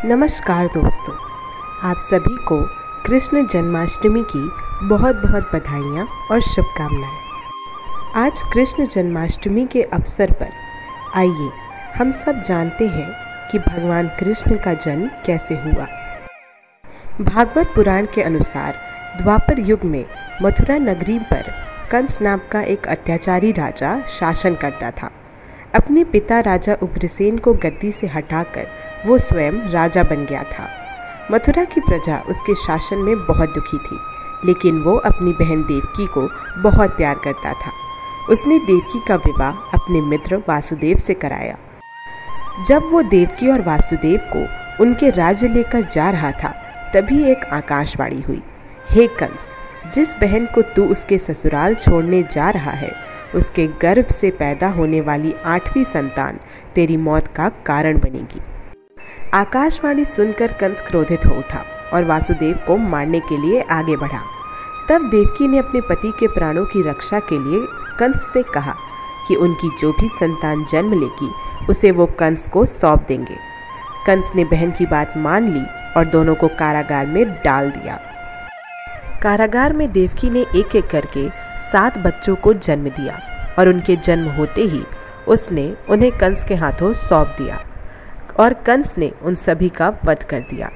नमस्कार दोस्तों, आप सभी को कृष्ण जन्माष्टमी की बहुत बहुत बधाइयाँ और शुभकामनाएं। आज कृष्ण जन्माष्टमी के अवसर पर आइए हम सब जानते हैं कि भगवान कृष्ण का जन्म कैसे हुआ। भागवत पुराण के अनुसार द्वापर युग में मथुरा नगरी पर कंस नाम का एक अत्याचारी राजा शासन करता था। अपने पिता राजा उग्रसेन को गद्दी से हटाकर वो स्वयं राजा बन गया था। मथुरा की प्रजा उसके शासन में बहुत दुखी थी, लेकिन वो अपनी बहन देवकी को बहुत प्यार करता था। उसने देवकी का विवाह अपने मित्र वासुदेव से कराया। जब वो देवकी और वासुदेव को उनके राज्य लेकर जा रहा था, तभी एक आकाशवाणी हुई, हे कंस, जिस बहन को तू उसके ससुराल छोड़ने जा रहा है, उसके गर्भ से पैदा होने वाली 8वीं संतान तेरी मौत का कारण बनेगी। आकाशवाणी सुनकर कंस क्रोधित हो उठा और वासुदेव को मारने के लिए आगे बढ़ा। तब देवकी ने अपने पति के प्राणों की रक्षा के लिए कंस से कहा कि उनकी जो भी संतान जन्म लेगी उसे वो कंस को सौंप देंगे। कंस ने बहन की बात मान ली और दोनों को कारागार में डाल दिया। कारागार में देवकी ने एक एक करके 7 बच्चों को जन्म दिया और उनके जन्म होते ही उसने उन्हें कंस के हाथों सौंप दिया और कंस ने उन सभी का वध कर दिया।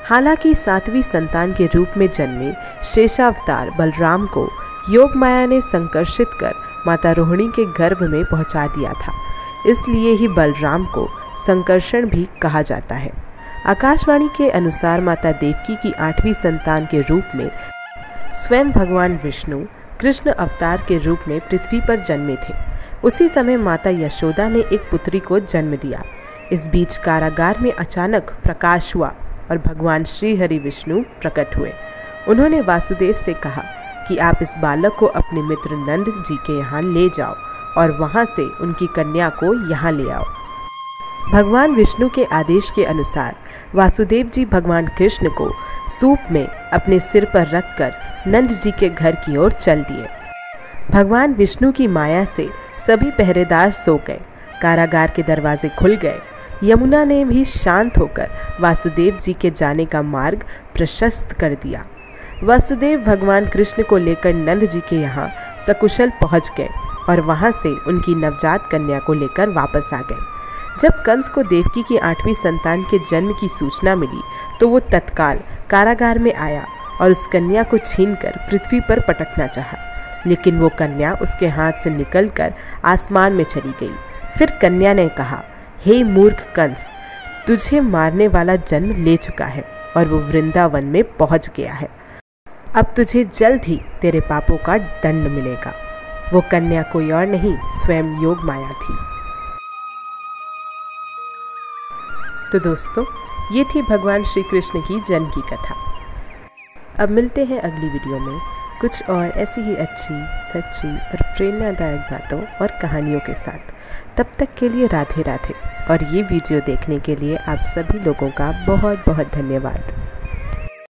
हालांकि 7वीं संतान के रूप में जन्मे शेषावतार बलराम को योग माया ने संकर्षित कर माता रोहिणी के गर्भ में पहुंचा दिया था, इसलिए ही बलराम को संकर्षण भी कहा जाता है। आकाशवाणी के अनुसार माता देवकी की 8वीं संतान के रूप में स्वयं भगवान विष्णु कृष्ण अवतार के रूप में पृथ्वी पर जन्मे थे। उसी समय माता यशोदा ने एक पुत्री को जन्म दिया। इस बीच कारागार में अचानक प्रकाश हुआ और भगवान श्री हरि विष्णु प्रकट हुए। उन्होंने वासुदेव से कहा कि आप इस बालक को अपने मित्र नंद जी के यहाँ ले जाओ और वहाँ से उनकी कन्या को यहाँ ले आओ। भगवान विष्णु के आदेश के अनुसार वासुदेव जी भगवान कृष्ण को सूप में अपने सिर पर रखकर नंद जी के घर की ओर चल दिए। भगवान विष्णु की माया से सभी पहरेदार सो गए। कारागार के दरवाजे खुल गए। यमुना ने भी शांत होकर वासुदेव जी के जाने का मार्ग प्रशस्त कर दिया। वासुदेव भगवान कृष्ण को लेकर नंद जी के यहाँ सकुशल पहुँच गए और वहाँ से उनकी नवजात कन्या को लेकर वापस आ गए। जब कंस को देवकी की 8वीं संतान के जन्म की सूचना मिली तो वो तत्काल कारागार में आया और उस कन्या को छीनकर पृथ्वी पर पटकना चाहा, लेकिन वो कन्या उसके हाथ से निकलकर आसमान में चली गई। फिर कन्या ने कहा, हे मूर्ख कंस, तुझे मारने वाला जन्म ले चुका है और वो वृंदावन में पहुंच गया है। अब तुझे जल्द ही तेरे पापों का दंड मिलेगा। वो कन्या कोई और नहीं, स्वयं योग माया थी। तो दोस्तों, ये थी भगवान श्री कृष्ण की जन्म की कथा। अब मिलते हैं अगली वीडियो में कुछ और ऐसी ही अच्छी, सच्ची और प्रेरणादायक बातों और कहानियों के साथ। तब तक के लिए राधे राधे। और ये वीडियो देखने के लिए आप सभी लोगों का बहुत बहुत धन्यवाद।